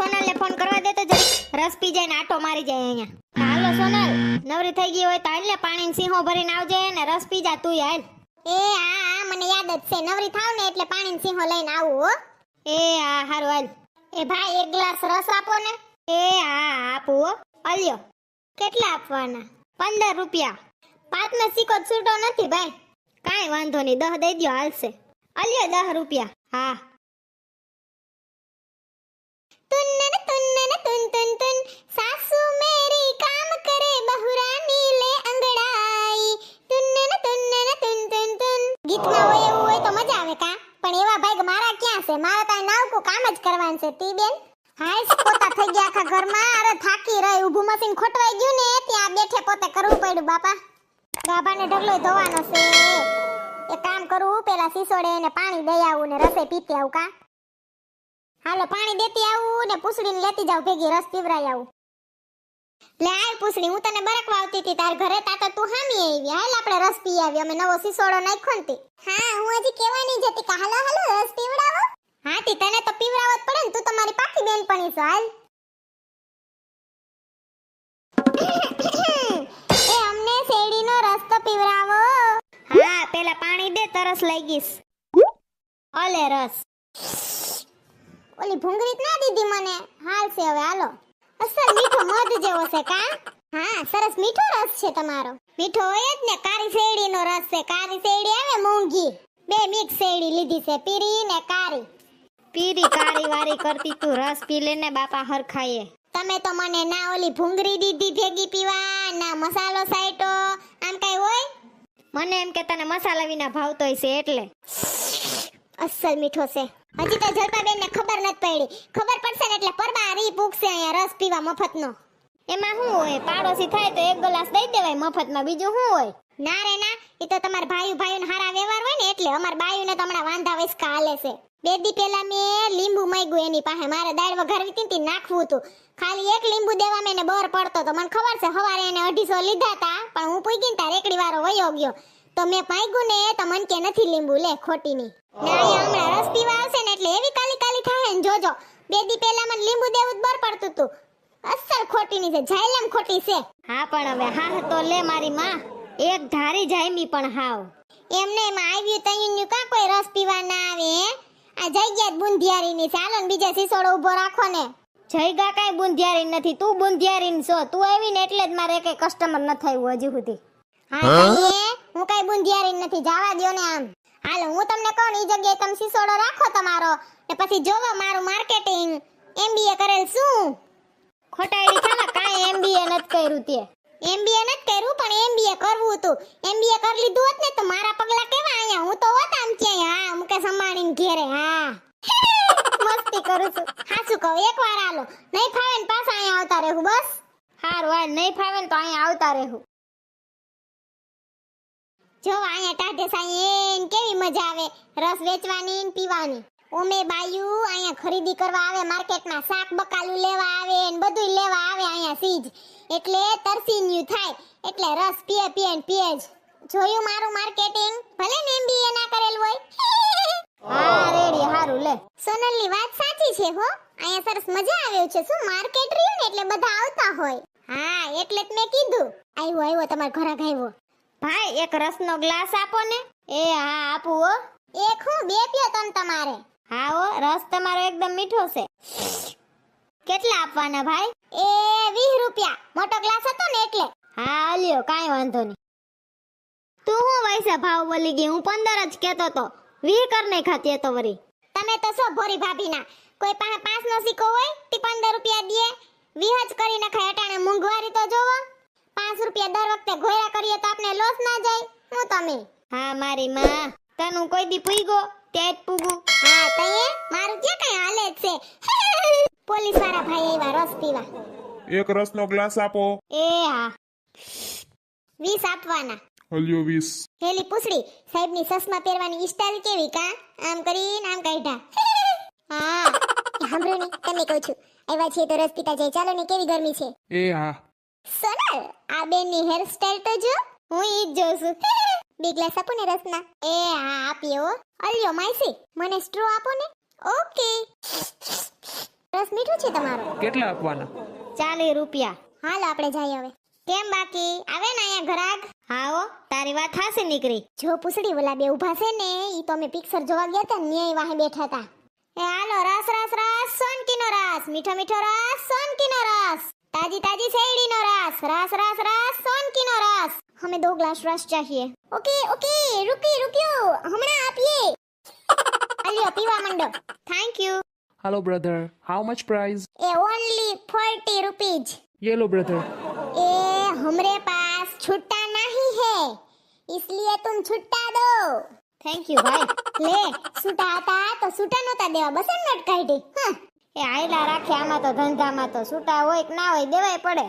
સોનલને phone કરવા દે તો જરી રસ પી જાય ને આટો મારી જાય અહીંયા. હાલો સોનલ, નવરી થઈ ગઈ હોય તો હાલ ને પાણીની સિંહો ભરીને આવજે ને રસ પી જા તું હાલ. એ હા મને યાદ જ છે, નવરી થાવ ને એટલે પાણીનો સિંહો લઈને આવું હો. એ હા હારું હાલ. એ ભાઈ એક ગ્લાસ રસ આપો ને. એ હા આપું હો. અલ્યો કેટલા આપવાના? 15 રૂપિયા. 5 નો સિક્કો છૂટો નથી ભાઈ. કાંઈ વાંધો નહીં, 10 દઈ દ્યો હાલશે. અલ્યો 10 રૂપિયા. હા तुन्नन तुन्नन तुन तुन तुन सासू मेरी काम करे बहुरानी ले अंगड़ाई तुन्नन तुन्नन तुन तुन तुन. ગીતમાં હોય એવું હોય તો મજા આવે કા, પણ એવા ભાઈ મારા ક્યાં છે? મારા તો નાવકું કામ જ કરવાનું છે તી બેન. હાય પોતા થઈ ગયા આખા ઘરમાં. અરે થાકી રહી, ઊભું મશીન ખોટવાઈ ગયું ને ત્યાં બેઠે પોતે કરવું પડ્યું બાપા. ગાભાને ઢગલો ધોવાનો છે. એક કામ કરું, પેલા સિસોડે એને પાણી દઈ આવું ને રસે પીતી આવું કા. હાલો પાણી દેતી આવું ને પૂછડીને લેતી જાવ ભેગી, રસ પીવરાઈ આવું. લે આય પૂછડી, હું તને બરકવા આવતી હતી તાર ઘરે, તાતા તું હામી આવી. હાલ આપણે રસ પી આવી, અમે નવો સિસોડો નાખ્યો ને. હા હું હજી કહેવાની જ હતી કે હાલો હાલો રસ પીવડાવો. હા તી તને તો પીવડાવવો જ પડે ને, તું તમારી પાકી બેનપણી છો. હાલ એ અમને શેરડીનો રસ તો પીવડાવો. હા પેલા પાણી દે, તરસ લાગીશ. ઓલે રસ. ઓલી ભૂંગળી ના દીધી મને. હાલ છે હવે હાલો. અસલ મીઠો મધ જેવો છે કા. હા સરસ મીઠો રસ છે તમારો. મીઠો હોય જ ને, કારી શેરડીનો રસ છે. કારી શેરડી આવે મોંઘી, બે મિક્સ શેરડી લીધી છે, પીરી ને કારી. પીરી કારી વારી કરતી તું રસ પી લેને બાપા હરખાઈએ. તમે તો મને ના ઓલી ભૂંગળી દીધી ભેગી પીવા, ના મસાલો સાઈટો, આમ કઈ હોય? મને એમ કે તને મસાલા વિના ભાવતોય છે એટલે. અસલ મીઠો છે. હજી તો જલપાબેન ને ખબર નથી પડી. ખબર પડશે ને એટલે પરબારી પૂગશે અહીંયા રસ પીવા મફતનો. એમાં શું હોય, પાડોશી થાય તો એક ગ્લાસ દઈ દેવાય મફતમાં, બીજું શું હોય? ના રે ના, એ તો તમાર ભાઈઓને હારા વ્યવહાર હોય ને એટલે. અમાર બાયુને તો હમણાં વાંધા વસકા હાલે છે. 2 દી પહેલા મેં લીંબુ માંગ્યું એની પાસે, મારે દાળ વઘારવી હતી નાખવું હતું. ખાલી એક લીંબુ દેવા મેં બર પડતો તો. મને ખબર છે હવારે એને 250 લીધા હતા, પણ હું પૂગી ને તાર એકડી વારો વયો ગયો તો મેં માંગ્યું ને તો મન કે નથી લીંબુ, લે ખોટી ની. ના અહીંયા હમણાં રસ પીવા આવશે ને એટલે એવી કાલી કાલી થાય ને જોજો. 2 દી પહેલા મને લીંબુ દેવું જ બર પડતું હતું. અસલ ખોટી ની છે, જાયલમ ખોટી છે. હા પણ હવે હા તો લે મારી માં, એક ધારી જાયમી પણ હાવ. એમને એમાં આવ્યું તઈન્યું કા કોઈ રસ પીવા ના આવે હે? આ જગ્યા બુંધિયારી ની. ચાલો ને બીજા સિસોડો ઊભો રાખો ને. જયગા કાઈ બુંધિયારી નથી, તું બુંધિયારી છો. તું આવી ને એટલે જ મારે કઈ કસ્ટમર ન થયું હજી સુધી. હા હું કઈ બુંધિયારી નથી, જવા દ્યો ને આમ. હાલો હું તમને કહું ઈ જગ્યાએ તમે સિસોડો રાખો તમારો, ને પછી જોવો મારું માર્કેટિંગ એમબીએ કરેલ શું. ખોટાડી થામાં કાઈ એમબીએ નથી કર્યું તે. એમબીએ નથી કર્યું પણ એમબીએ કરવું હતું. એમબીએ કરી લીધું હોત ને તો મારા પગલા કેવા આયા, હું તો હોત આમ ક્યાંય. હા મુકેશ અંબાણીને ઘેરે. હા મસ્તી કરું છું. હાચું કહું, એકવાર હાલો, નહીં ફાવે ને પાછા અહીંયા આવતા રહેવું બસ. હારું હાલ, નહીં ફાવે ને તો અહીંયા આવતા રહેવું. જો અહીંયા ટાઢે સાઈન કેવી મજા આવે રસ વેચવાની ને પીવાની. ઓમે બાયુ અહીંયા ખરીદી કરવા આવે, માર્કેટમાં શાક બકાલું લેવા આવે ને બધું લેવા આવે અહીંયા સીજ. એટલે તરસીન્યું થાય એટલે રસ પીએ પીએ ને પીએ જ. જોયું મારું માર્કેટિંગ? ભલે ને એમબીએ ના કરેલ હોય. હા રેડી, હારું લે. સોનલની વાત સાચી છે હો, અહીંયા સરસ મજા આવે છે. શું માર્કેટ રહ્યું ને એટલે બધા આવતા હોય. હા એટલે જ મેં કીધું. આવ્યો તમાર ઘરાક આવ્યો. ભાઈ એક રસનો ગ્લાસ આપો ને. એ હા આપું હો. એક હું બે પીઓ તમ તમારે. હા હો, રસ તમારો એકદમ મીઠો છે. કેટલા આપવાના ભાઈ? એ 20 રૂપિયા. મોટો ગ્લાસ હતો ને એટલે. હા અલ્યો, કાઈ વાંધો નહીં. તું હું વૈસા ભાવ બોલી ગઈ? હું 15 જ કેતો તો, 20 કર નહીં ખાતી તો વરી. તમે તો સો ભોરી ભાભીના. કોઈ પાસે 5 નો સિક્કો હોય તે 15 રૂપિયા દે, 20 જ કરી નખાય. અટાણે મોંઘવારી તો જોવો. 5 રૂપિયા દર વખતે ઘોડા કરીએ તો આપણે લોસ ના જાય. હું તમે હા મારી માં, તનું કોઈ દી પૂગો ત્યાં જ પૂગું. હા તઈએ મારું ક્યાં કઈ હાલે જ છે. પોલીસ વાળા ભાઈ આવ્યા રસ પીવા. એક રસનો ગ્લાસ આપો. એ હા 20 આપવાના. હલ્યો 20. હેલી પૂછડી, સાહેબની સસમા પહેરવાની સ્ટાઈલ કેવી કા? આમ કરીને આમ કાઢ્યા. હા સાંભળો ને, તમને કહું છું આવ્યા છે તો રસ પીતા જાય. ચાલો ને, કેવી ગરમી છે. એ હા. સોનલ આ બેનની હેર સ્ટાઈલ તો જો. હું ઈ જ જોઉં છું. બે ગ્લાસ આપો ને રસના. એ હા આપ્યો. અલ્યો માઈસી, મને સ્ટ્રો આપો ને. ઓકે. રસ મીઠું છે તમારો. કેટલા આપવાના? 40 રૂપિયા. હાલ આપણે જઈએ હવે. કેમ બાકી આવે ને અહીંયા ઘરાક? હાઓ, તારી વાત હાસી નીકળી. જો પૂછડી ઓલા બે ઊભા છે ને ઈ તો અમે પિક્ચર જોવા ગયા હતા ન્યાય વાહે બેઠા હતા. એ હાલો રસ રસ રસ સોનકીનો રસ, મીઠો મીઠો રસ સોનકીનો રસ, તાજી તાજી શેરડીનો રસ, રસ રસ રસ સોનકીનો રસ. हमें 2 ग्लास रस चाहिए. ओके ओके रुकियो હમણાં આપીએ. અલ્યો પીવા મંડો. Thank you. Hello brother, how much price? A only 40 rupees. ये लो ब्रदर. ए हमरे पास छुट्टा नहीं है इसलिए तुम छुट्टा दो. થેન્ક યુ ભાઈ. લે છૂટા હતા તો છૂટા નહોતા દેવા બસન નટ કાઢી. એ આયલા રાખે આમાં તો ધંધામાં તો છૂટા હોય કે ના હોય દેવાય પડે.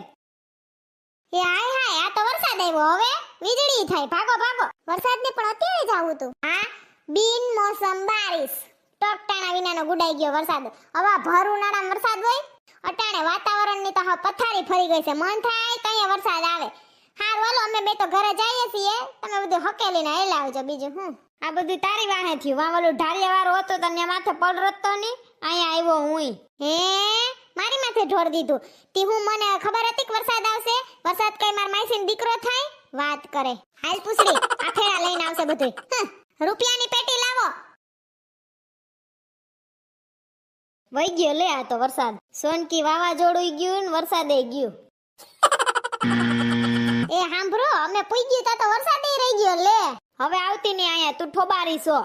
એ હાય હાય આ તો વરસાદ આવ્યો હવે વીજળી થાય ભાગો ભાગો. વરસાદને પણ અત્યારે જ આવું હતું. આ બિન મોસમ બારિશ ટકટાણા વિનાનો ગુડાઈ ગયો વરસાદ. હવે ભર ઉનાળામાં વરસાદ હોય અટાણે વાતાવરણની તો હા પથારી ફરી ગઈ છે. મન થાય તો અહીંયા વરસાદ આવે. હારું હાલો અમે બે તો ઘરે જઈએ છીએ. તમે બધું હકેલીને હેલા આવજો. બીજું હું આ બધું તારી વાહે થયું. વાં ઓલું ઢાળિયા વાળો હતો તો ત્યાં માથે પડ રતો નહીં. અહીંયા આવ્યો હુંય. હે મારી માથે ઢોળ દીધું. તી હું મને ખબર હતી કે વરસાદ આવશે. વરસાદ કઈ માર માસીનો દીકરો થાય વાત કરે. હાલ પૂછડી આ ફેરા લઈને આવશે બધું. રૂપિયાની પેટી લાવો. વઈ ગયો લે આ તો વરસાદ. સોનકી વાવાઝોડું ગયું ને વરસાદે ગયું. એ હાંભળો અમે પૂઈ ગયું તો વરસાદે રહી ગયો લે. હવે આવતી નહીં અહીંયા તું ઠોબારી છો.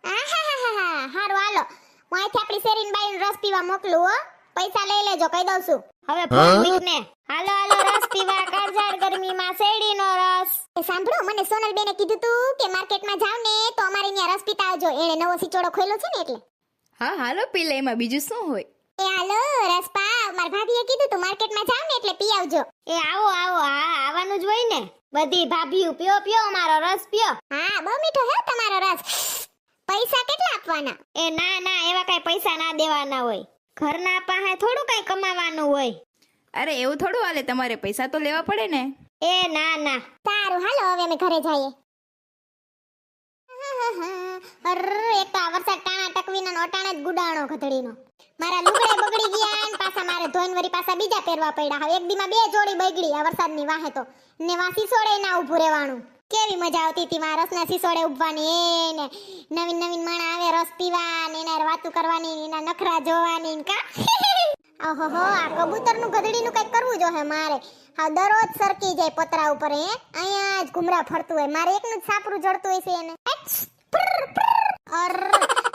આહાહાહા હારું હાલો હું અહીંથી આપણી શેરીન બાઈનો રસ પીવા મોકલું હો. પૈસા લઈ લેજો કહી દઉં છું. હવે ફોન મૂક ને. હાલો હાલો રસ પીવા કાળઝાળ ગરમીમાં શેરડીનો રસ. એ સાંભળો મને સોનલ બેને કીધું તું કે માર્કેટમાં જાવ ને તો અમારે અહીંયા રસ પીતા આવજો. એણે નવો સિચોડો ખોલ્યો છે ને એટલે. હા હાલો પી લે, એમાં બીજું શું હોય. એ હાલો રસ પાવ. માર ભાભીએ કીધું તું માર્કેટમાં જાવ ને એટલે પી આવજો. એ આવો આવો. હા આવવાનું જ હોય ને. બધી ભાભીઓ પીઓ પીઓ અમારો રસ પીઓ. હા બહુ મીઠો હે તમારો રસ. પૈસા કેટલા આપવાના? એ ના ના એવા કઈ પૈસા ના દેવાના હોય. ઘરના પાસે થોડું કઈ કમાવાનું હોય. અરે એવું થોડું હાલે, તમારે પૈસા તો લેવા પડે ને. એ ના ના. સારું હાલો હવે અમે ઘરે જઈએ. એક તો આ વરસાદ ટાણા ટકવીના અટાણે જ ગુડાણો ગધડીનો. મારા લુગડે બગડી ગયા ને પાછા મારે ધોઈને વરી પાછા બીજા પહેરવા પડ્યા. હવે એક દીમાં 2 જોડી બગડી આ વરસાદની વાહે તો. ને વા સિસોડે ના ઊભું રહેવાનું. કેવી મજા આવતી હતી માં રસના સિસોડે ઊભવાની ને નવીન નવીન માણા આવે રસ પીવા ને એના વાતું કરવાની એના નખરા જોવાની ને કા. ઓહોહો આ કબૂતરનું ગધડીનું કઈક કરવું જોઈએ મારે. હા દરરોજ સરકી જાય પતરા ઉપર. હે અહીંયા જ ઘુમરા ફરતું હોય. મારે એકનું જ સાપરું જડતું હોય છે એને. અર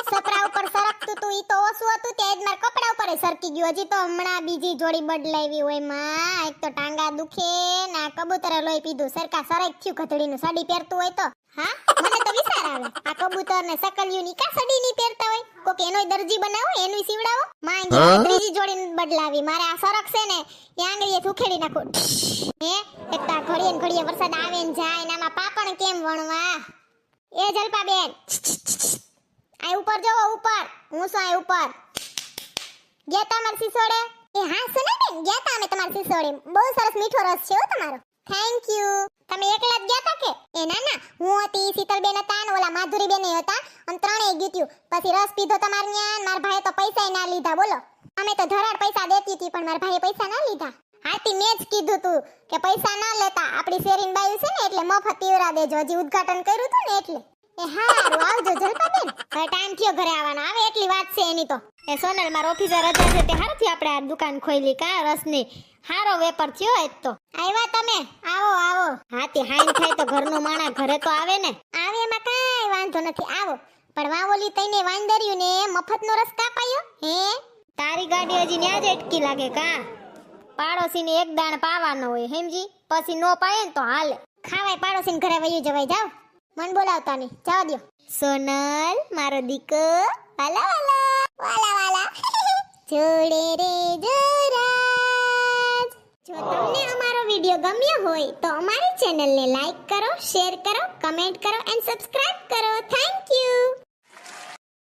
સપરા ઉપર સરકતું તું ઈ તો ઓછું હતું તે જ મારા કપડા ઉપર સરકી ગયું. હજી તો હમણાં બીજી જોડી બદલાવી હોય માં. એક તો ટાંગા દુખે ને આ કબૂતરે લોહી પીધું. સરકા સરક થયું ગધડીનું. સાડી પહેરતું હોય તો હા મને તો વિચાર આવે આ કબૂતર ને સકલિયું ની કા સાડી ની પહેરતા હોય. કોક એનોય દરજી બનાવો એનોય સીવડાવો. માં ત્રીજી જોડી બદલાવી. મારે આ સરક છે ને એ આંગળીએ ઉખેડી નાખો. હે એક તો ઘડીએ ને ઘડીએ વરસાદ આવે ને જાય ને આમાં પાપણ કેમ વણવા. એ જલપા બેન આ ઉપર જોવો ઉપર. હું શું આ ઉપર ગયા તમાર સિસોડે? એ હા સુના બેન ગયા તા અમે તમાર સિસોડે. બહુ સરસ મીઠો રસ છે હો તમારો. Thank you. તમે એકલા જ ગયા તા કે? એ ના ના હું હતી, શીતલ બેન હતા ને ઓલા માધુરી બેન હતા અને ત્રણેય ગીત્યું. પછી રસ પીધો તમાર ન્યા. માર ભાઈએ તો પૈસા ના લીધા બોલો. અમે તો ધરાડ પૈસા દેતી હતી પણ માર ભાઈએ પૈસા ના લીધા. હાથી મેં જ કીધું તું કે પૈસા ના લેતા. આપણી શેરીન બાયું છે ને એટલે મફત પીવરા દેજો. હજી ઉદ્ઘાટન કર્યું હતું ને એટલે. એ હારું આવજો જલપાબેન. હવે ટાઈમ થયો ઘરે આવવાનો. આવે એટલી વાત છે એની તો. એ સોનલ માર ઓફિસે રજા છે તે હારથી આપણે આ દુકાન ખોલી કા રસની. હારો વેપાર થયો આજ તો. આવ્યા તમે? આવો આવો. હાથી હાઈન થાય તો ઘરનું માણા ઘરે તો આવે ને. આવે એમાં કાંઈ વાંધો નથી. આવો પણ વાવોલી તઈને વાંદર્યું ને મફતનો રસ કાપાયો. હે તારી ગાડી હજી ન્યા જ અટકી લાગે કા. પાડોશીને એક દાણ પાવાનો હોય સમજી. પછી નો પાય ને તો હાલે. ખાવાય પાડોશીને ઘરે વયું જવાય. જાવ મન બોલાવતા નહીં. જવા દ્યો. સોનલ મારો દીકો વાલા વાલા વાલા વાલા જોડે રે જોરાજ. જો તમને અમારો વિડિયો ગમ્યો હોય તો અમારી ચેનલને લાઈક કરો, શેર કરો, કમેન્ટ કરો એન્ડ સબસ્ક્રાઇબ કરો. Thank you.